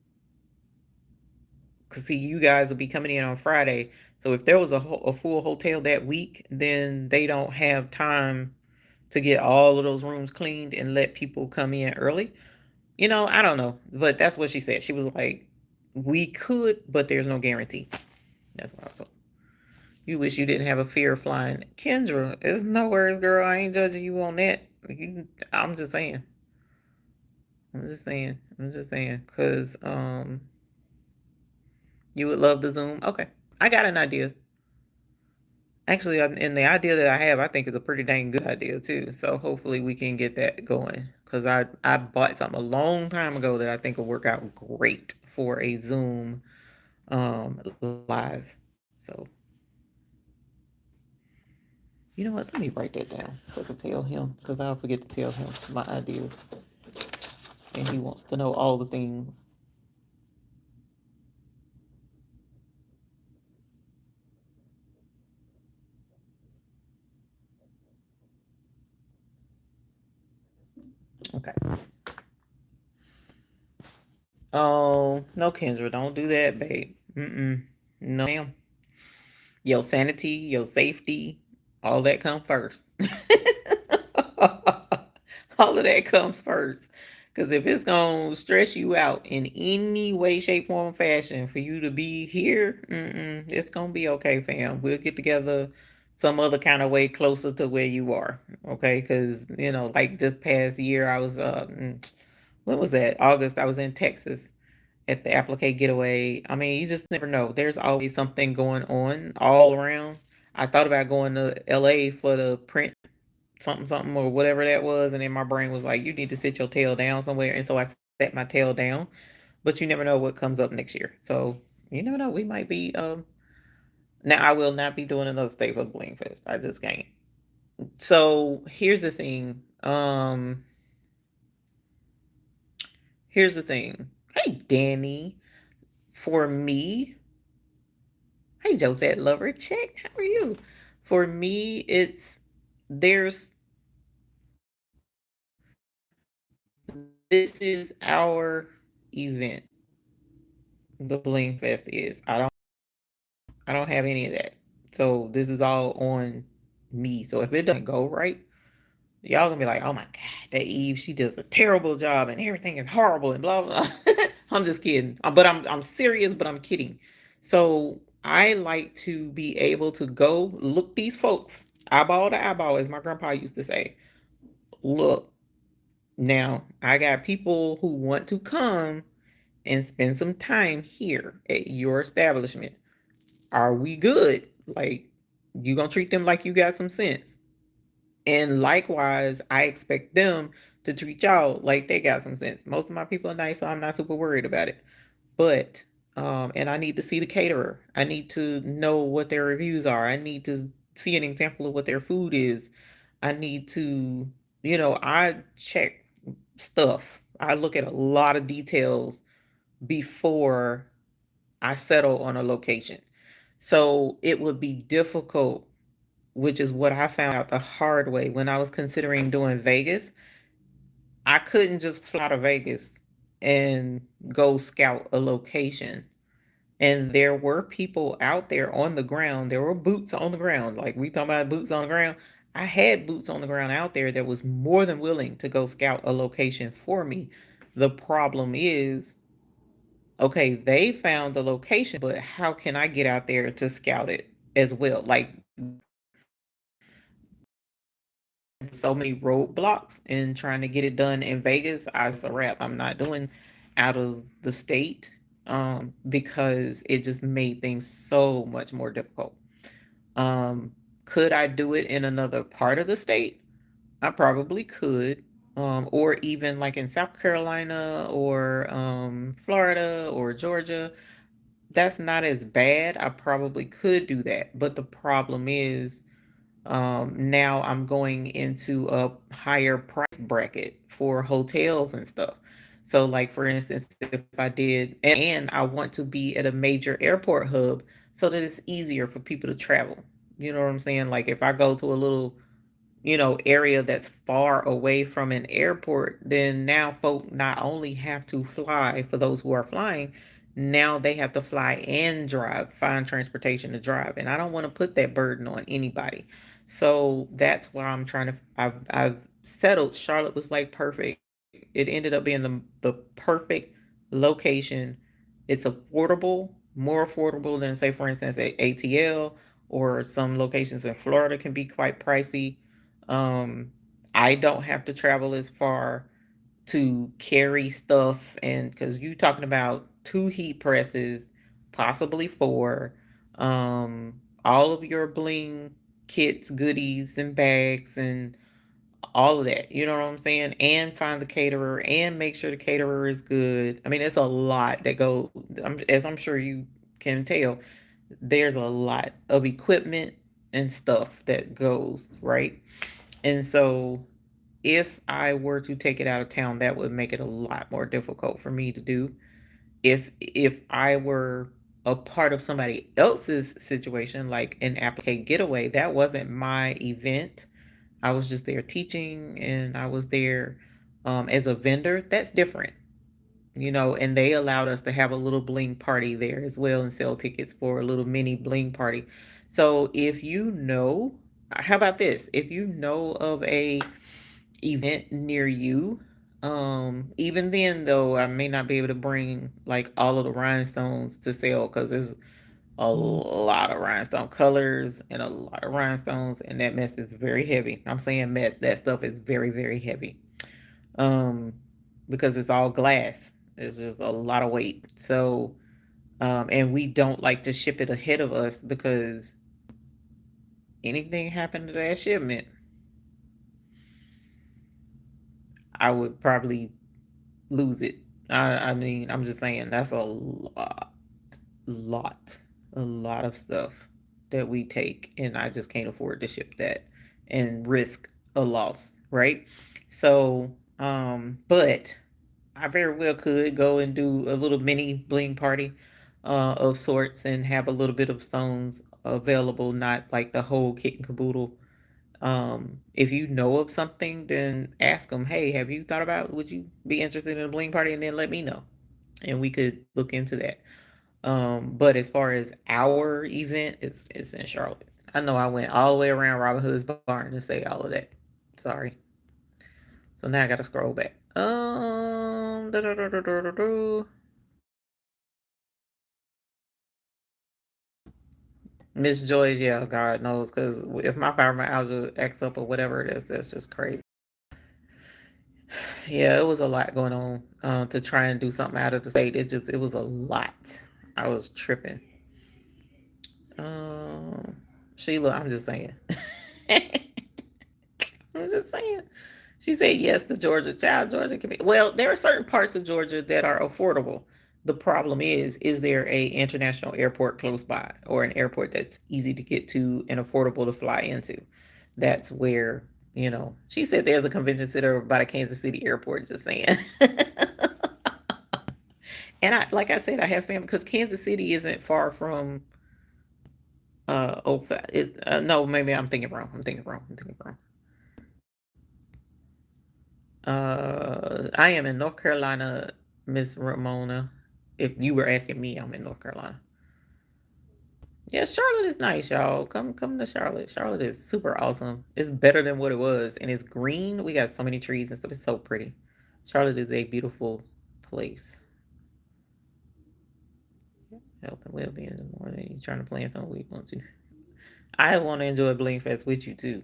because see, you guys will be coming in on Friday. So if there was a full hotel that week, then they don't have time to get all of those rooms cleaned and let people come in early. I don't know, but that's what she said. She was like, "We could, but there's no guarantee." That's what I thought. You wish you didn't have a fear of flying, Kendra. It's no worries, girl. I ain't judging you on that. I'm just saying. I'm just saying. I'm just saying, cause you would love the Zoom. Okay, I got an idea. Actually, and the idea that I have, I think is a pretty dang good idea too. So hopefully we can get that going. Cause I bought something a long time ago that I think will work out great for a Zoom live. So you know what? Let me write that down so I can tell him, because I'll forget to tell him my ideas, and he wants to know all the things. Okay. Oh no, Kendra, don't do that, babe. Mm-mm. No, ma'am. Your sanity, your safety, all that come first. All of that comes first. Because if it's going to stress you out in any way, shape, form, fashion for you to be here, it's going to be okay, fam. We'll get together some other kind of way closer to where you are. Okay. Because, like this past year, I was, when was that? August, I was in Texas at the Applique Getaway. I mean, you just never know. There's always something going on all around. I thought about going to LA for the print something something or whatever that was, and then my brain was like, you need to sit your tail down somewhere, and so I set my tail down. But you never know what comes up next year. So you never know. We might be now I will not be doing another state for the BlingFest. I just can't. So here's the thing. Hey Danny. For me, hey, Josette Lover, check. How are you? For me, there's this is our event. The Bling Fest is. I don't have any of that. So this is all on me. So if it doesn't go right, y'all gonna be like, oh my God, that Eve, she does a terrible job and everything is horrible and blah blah. I'm just kidding. But I'm serious, but I'm kidding. So I like to be able to go look these folks eyeball to eyeball, as my grandpa used to say. Look, now I got people who want to come and spend some time here at your establishment. Are we good? Like, you gonna treat them like you got some sense. And likewise, I expect them to treat y'all like they got some sense. Most of my people are nice, so I'm not super worried about it. But and I need to see the caterer. I need to know what their reviews are. I need to see an example of what their food is. I need to, I check stuff. I look at a lot of details before I settle on a location. So it would be difficult, which is what I found out the hard way when I was considering doing Vegas. I couldn't just fly to Vegas and go scout a location. And there were people out there on the ground. There were boots on the ground. Like we talking about boots on the ground. I had boots on the ground out there that was more than willing to go scout a location for me. The problem is, okay, they found the location, but how can I get out there to scout it as well? Like so many roadblocks in trying to get it done in Vegas. It's a wrap. I'm not doing out of the state because it just made things so much more difficult. Um, could I do it in another part of the state? I probably could. Or even like in South Carolina or Florida or Georgia. That's not as bad. I probably could do that. But the problem is, now I'm going into a higher price bracket for hotels and stuff. So, like for instance, if I did, and I want to be at a major airport hub so that it's easier for people to travel. You know what I'm saying? Like if I go to a little, area that's far away from an airport, then now folk not only have to fly for those who are flying, now they have to fly and drive, find transportation to drive. And I don't want to put that burden on anybody. So that's why I've settled. Charlotte was like perfect. It ended up being the perfect location. It's affordable, more affordable than say for instance at ATL, or some locations in Florida can be quite pricey. um, I don't have to travel as far to carry stuff, and because you talking about two heat presses, possibly four, all of your bling kits, goodies, and bags, and all of that. You know what I'm saying? And find the caterer and make sure the caterer is good. I mean, it's a lot that go. As I'm sure you can tell, there's a lot of equipment and stuff that goes right. And so if I were to take it out of town, that would make it a lot more difficult for me to do. If I were a part of somebody else's situation, like an applique getaway, that wasn't my event. I was just there teaching, and I was there as a vendor. That's different, and they allowed us to have a little bling party there as well and sell tickets for a little mini bling party. So if how about this? If you know of a event near you, even then though, I may not be able to bring like all of the rhinestones to sell because there's a lot of rhinestone colors and a lot of rhinestones, and that mess is very heavy. I'm saying mess. That stuff is very, very heavy. Um, because it's all glass. It's just a lot of weight. So, and we don't like to ship it ahead of us because anything happened to that shipment, I would probably lose it. I mean, I'm just saying that's lot, a lot of stuff that we take, and I just can't afford to ship that and risk a loss, right? So, but I very well could go and do a little mini bling party of sorts and have a little bit of stones available, not like the whole kit and caboodle. If you know of something, then ask them, hey, have you thought about, would you be interested in a bling party? And then let me know. And we could look into that. But as far as our event, it's in Charlotte. I know I went all the way around Robin Hood's barn to say all of that. Sorry. So now I gotta scroll back. Miss Joy, yeah, God knows, because if my fibromyalgia acts up or whatever it is, that's just crazy. Yeah, it was a lot going on to try and do something out of the state. It was a lot. I was tripping. Um, Sheila, I'm just saying. I'm just saying. She said yes to Georgia. Child, Georgia can be. Well, there are certain parts of Georgia that are affordable. The problem is there a international airport close by, or an airport that's easy to get to and affordable to fly into? That's where, she said there's a convention center by the Kansas City airport, just saying. And like I said, I have family because Kansas City isn't far from, no, maybe I'm thinking wrong. I'm thinking wrong. I am in North Carolina, Miss Ramona. If you were asking me, I'm in North Carolina. Yeah, Charlotte is nice, y'all. Come to Charlotte. Charlotte is super awesome. It's better than what it was, and it's green. We got so many trees and stuff. It's so pretty. Charlotte is a beautiful place. Health and well-being in the morning. You trying to plan something we want to. I want to enjoy BlingFest with you too.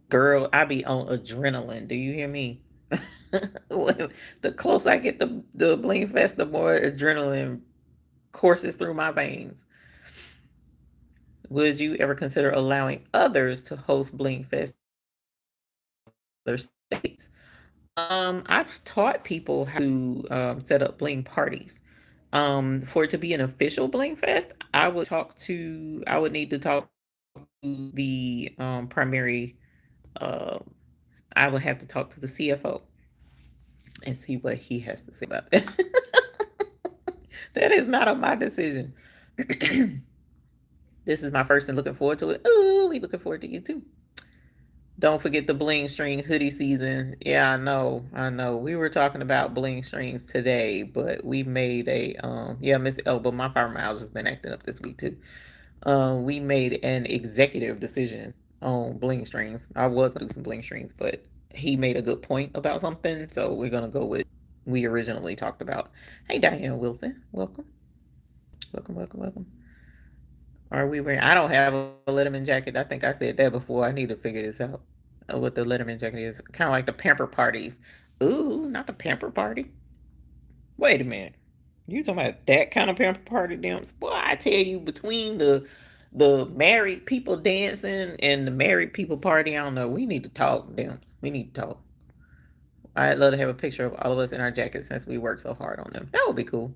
Girl, I be on adrenaline. Do you hear me? The closer I get to the BlingFest, the more adrenaline courses through my veins. Would you ever consider allowing others to host BlingFest other states? I've taught people how to set up Bling parties. For it to be an official BlingFest, I would need to talk to the primary. Uh, I would have to talk to the CFO and see what he has to say about that. That is not on my decision. This is my first and looking forward to it. Ooh, we looking forward to you too. Don't forget the bling string hoodie season. Yeah, I know. I know. We were talking about bling strings today, but we made a yeah, Miss Elba, my farmer mouse has been acting up this week too. We made an executive decision on bling strings. I was gonna do some bling strings, but he made a good point about something, so we're gonna go with we originally talked about. Hey Diane Wilson, welcome. Welcome, welcome, welcome. Are we wearing I don't have a Letterman jacket. I think I said that before. I need to figure this out. What the Letterman jacket is. Kind of like the pamper parties. Ooh, not the pamper party. Wait a minute. You talking about that kind of pamper party dance? Boy, I tell you, between the married people dancing and the married people party, I don't know. We need to talk dance. We need to talk. I'd love to have a picture of all of us in our jackets since we worked so hard on them. That would be cool.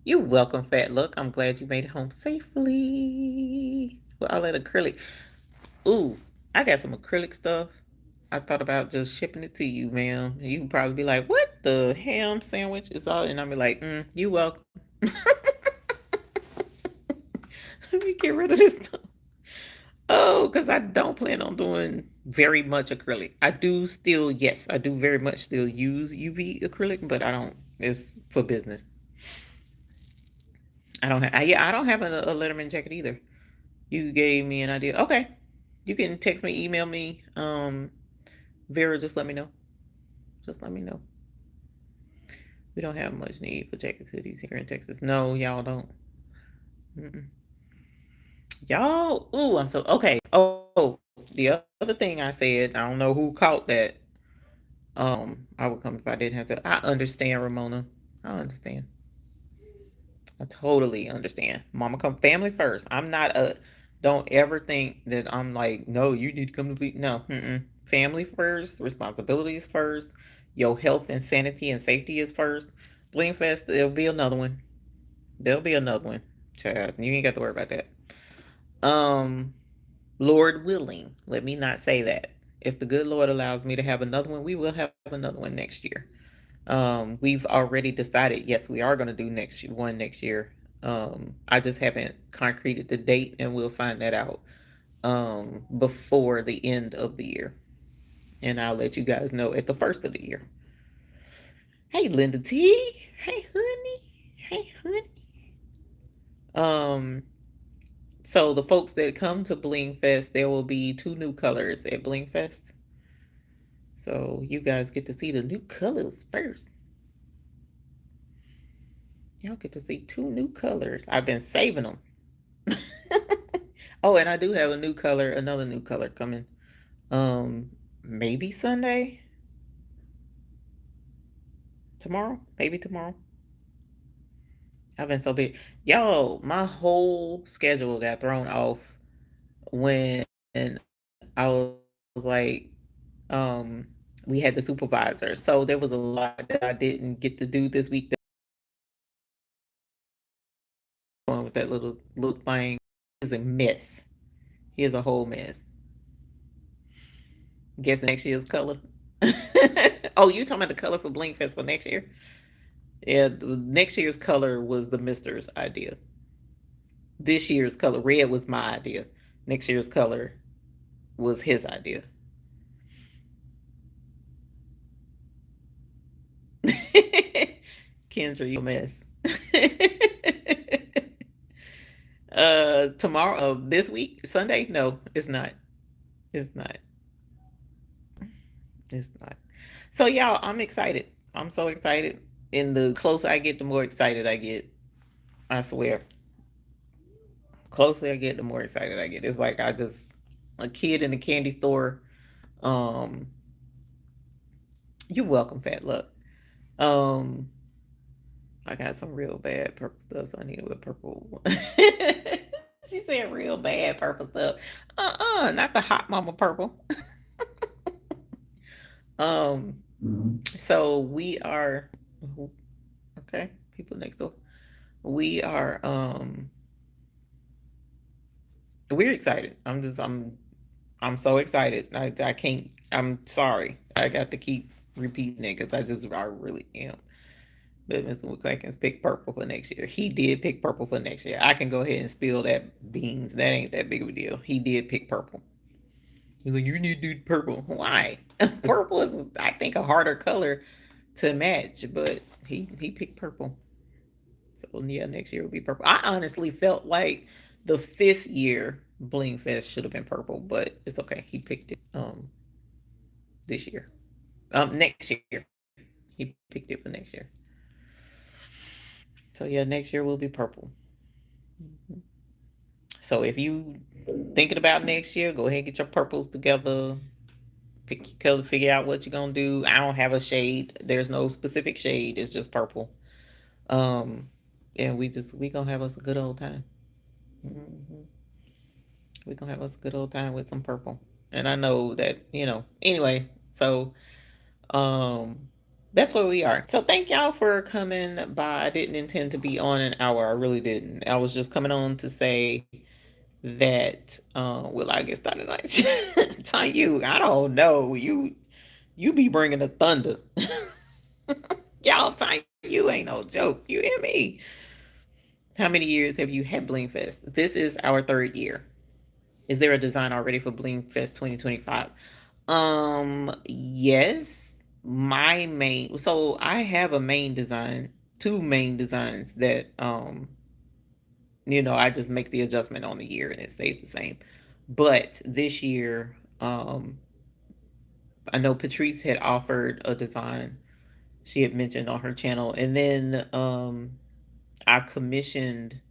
You welcome, Fat Look. I'm glad you made it home safely. With all that acrylic. Ooh, I got some acrylic stuff. I thought about just shipping it to you, ma'am. You would probably be like, "What the ham sandwich is all?" And I'll be like, "You welcome." Let me get rid of this stuff. Oh, because I don't plan on doing very much acrylic. I do still, yes, I do very much still use UV acrylic, but I don't. It's for business. I don't have. Yeah, I don't have a Letterman jacket either. You gave me an idea. Okay, you can text me, email me. Vera, just let me know. Just let me know. We don't have much need for jacket hoodies here in Texas. No, y'all don't. Mm-mm. Y'all, ooh, I'm so okay. Oh, the other thing I said, I don't know who caught that. I would come if I didn't have to. I understand, Ramona. I understand. I totally understand. Mama come family first. I'm not a. Don't ever think that I'm like, no, you need to come to be. No, mm-mm. Family first. Responsibilities first. Your health and sanity and safety is first. Blingfest, there'll be another one. There'll be another one. Child, you ain't got to worry about that. Um, Lord willing, let me not say that. If the good Lord allows me to have another one, we will have another one next year. We've already decided, yes, we are going to do next year. I just haven't concreted the date, and we'll find that out before the end of the year, and I'll let you guys know at the first of the year. Hey, Linda T. Hey, honey. Hey, honey. Um, so the folks that come to Bling Fest, there will be two new colors at Bling Fest. So you guys get to see the new colors first. Y'all get to see two new colors. I've been saving them. Oh, and I do have a new color, another new color coming. Um, maybe Sunday, tomorrow, maybe tomorrow. I've been so big. Yo, my whole schedule got thrown off when I was like, we had the supervisor. So there was a lot that I didn't get to do this week. With that little thing is a mess. He is a whole mess. Guess next year's color. Oh, you talking about the color for Blink Fest for next year? Yeah, next year's color was the Mister's idea. This year's color, red, was my idea. Next year's color was his idea. Kendra, you a mess. Tomorrow, this week, Sunday? No, it's not. It's not. It's not. So, y'all, I'm excited. I'm so excited. And the closer I get, the more excited I get. I swear. Closer I get, the more excited I get. It's like I just a kid in a candy store. Um, you're welcome, Fat Luck. Um, I got some real bad purple stuff, so I need a purple. She said real bad purple stuff. Not the hot mama purple. Um, so we are okay, people next door. We are we're excited. I'm so excited. I can't. I'm sorry. I got to keep repeating it because I really am. But Mr. McCrackens picked purple for next year. He did pick purple for next year. I can go ahead and spill that beans. That ain't that big of a deal. He did pick purple. He's like, you need to do purple. Why? Purple is, I think, a harder color to match, but he picked purple. So yeah, next year will be purple. I honestly felt like the fifth year BlingFest should have been purple, but it's okay. He picked it this year. Next year. He picked it for next year. So yeah, next year will be purple. Mhm. So if you thinking about next year, go ahead and get your purples together. Pick your color, figure out what you're gonna do. I don't have a shade. There's no specific shade. It's just purple. Um, and we gonna have us a good old time. Hmm. We gonna have us a good old time with some purple. And I know that Anyways, so um, that's where we are. So thank y'all for coming by. I didn't intend to be on an hour. I really didn't. I was just coming on to say that will I get started like time you. I don't know. You be bringing the thunder. Y'all time you ain't no joke. You hear me? How many years have you had BlingFest? This is our third year. Is there a design already for BlingFest 2025? Yes. My main, so I have a main design, two main designs that I just make the adjustment on the year and it stays the same. But this year, I know Patrice had offered a design she had mentioned on her channel, and then I commissioned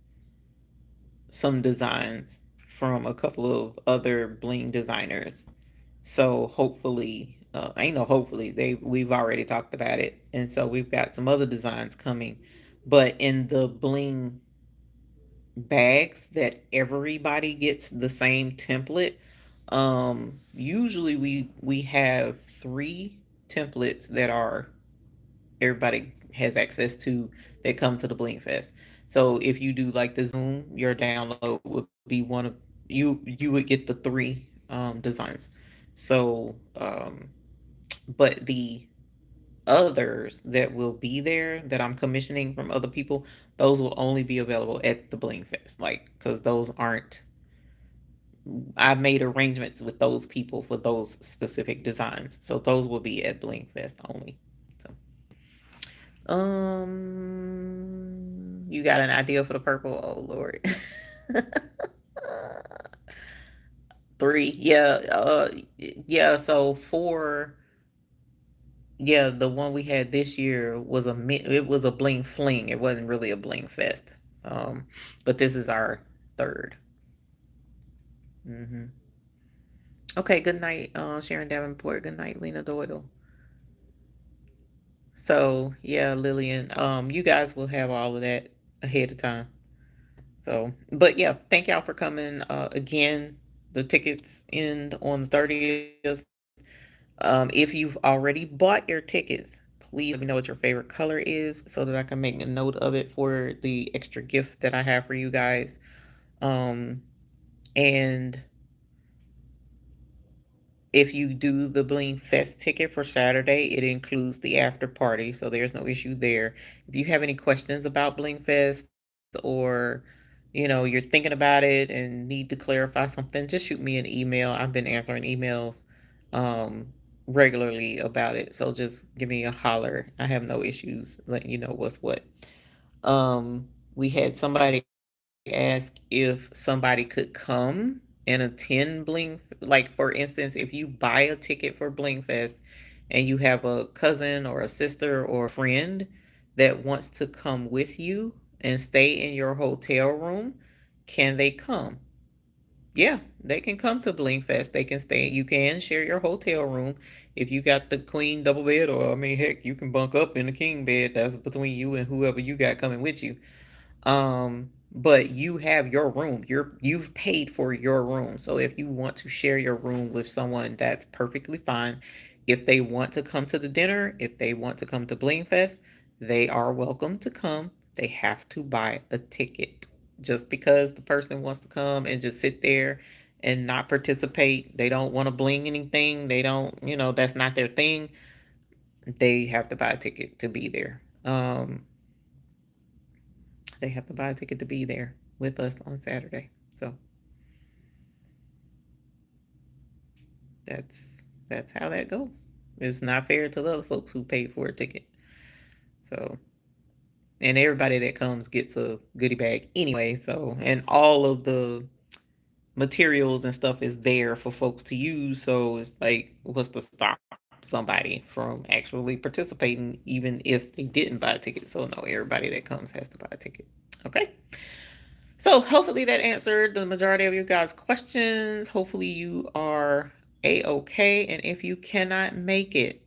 some designs from a couple of other bling designers. So hopefully, I know hopefully we've already talked about it, and so we've got some other designs coming. But in the bling bags that everybody gets the same template, usually we have three templates that are everybody has access to that come to the Bling Fest. So if you do like the Zoom, your download would be one of you would get the three designs. So but the others that will be there that I'm commissioning from other people, those will only be available at the Bling Fest. Like, because those aren't, I made arrangements with those people for those specific designs. So those will be at Bling Fest only. So you got an idea for the purple? Oh Lord. Three. Yeah. Yeah. So four. Yeah, the one we had this year was it was a bling fling. It wasn't really a bling fest. Um, but this is our third. Hmm. Okay. Good night, Sharon Davenport. Good night, Lena Doyle. So yeah, Lillian. You guys will have all of that ahead of time. So, but yeah, thank y'all for coming. Again, the tickets end on the 30th. If you've already bought your tickets, please let me know what your favorite color is so that I can make a note of it for the extra gift that I have for you guys. Um, and if you do the Bling Fest ticket for Saturday, it includes the after party, so there's no issue there. If you have any questions about Bling Fest or you're thinking about it and need to clarify something, just shoot me an email. I've been answering emails um, regularly about it, so just give me a holler. I have no issues letting you know what's what. We had somebody ask if somebody could come and attend like for instance, if you buy a ticket for Bling Fest and you have a cousin or a sister or a friend that wants to come with you and stay in your hotel room, can they come? Yeah, they can come to Bling Fest. They can stay. You can share your hotel room if you got the queen double bed, or I mean, heck, you can bunk up in the king bed. That's between you and whoever you got coming with you. but you have your room. You've paid for your room. So if you want to share your room with someone, that's perfectly fine. If they want to come to the dinner, if they want to come to BlingFest, they are welcome to come. They have to buy a ticket. Just because the person wants to come and just sit there and not participate, they don't want to bling anything, they don't, that's not their thing, they have to buy a ticket to be there. They have to buy a ticket to be there with us on Saturday. So that's how that goes. It's not fair to the other folks who paid for a ticket. So, and everybody that comes gets a goodie bag anyway. So, and all of the materials and stuff is there for folks to use. So it's like, what's to stop somebody from actually participating, even if they didn't buy a ticket? So no, everybody that comes has to buy a ticket. Okay. So hopefully that answered the majority of you guys' questions. Hopefully you are a-okay. And if you cannot make it,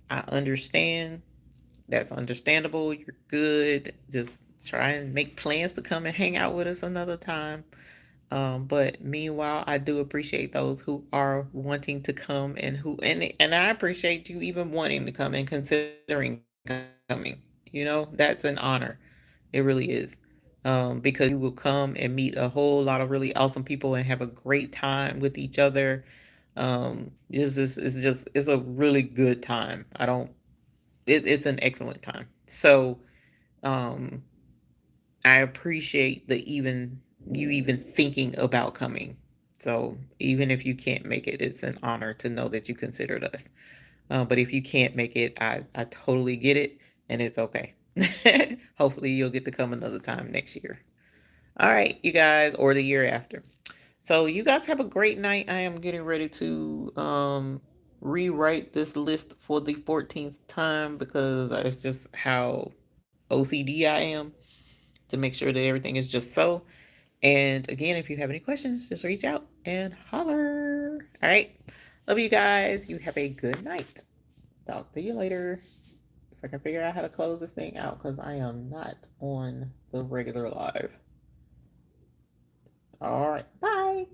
I understand. That's understandable. You're good. Just try and make plans to come and hang out with us another time. But meanwhile, I do appreciate those who are wanting to come and I appreciate you even wanting to come and considering coming. That's an honor. It really is. Because you will come and meet a whole lot of really awesome people and have a great time with each other. It's a really good time. It's an excellent time. So, um, I appreciate the even you even thinking about coming. So even if you can't make it, it's an honor to know that you considered us. But if you can't make it, I totally get it, and it's okay. Hopefully, you'll get to come another time next year. All right, you guys, or the year after. So you guys have a great night. I am getting ready to rewrite this list for the 14th time because it's just how OCD I am to make sure that everything is just so. And again, if you have any questions, just reach out and holler. All right. Love you guys. You have a good night. Talk to you later. If I can figure out how to close this thing out because I am not on the regular live. All right. Bye.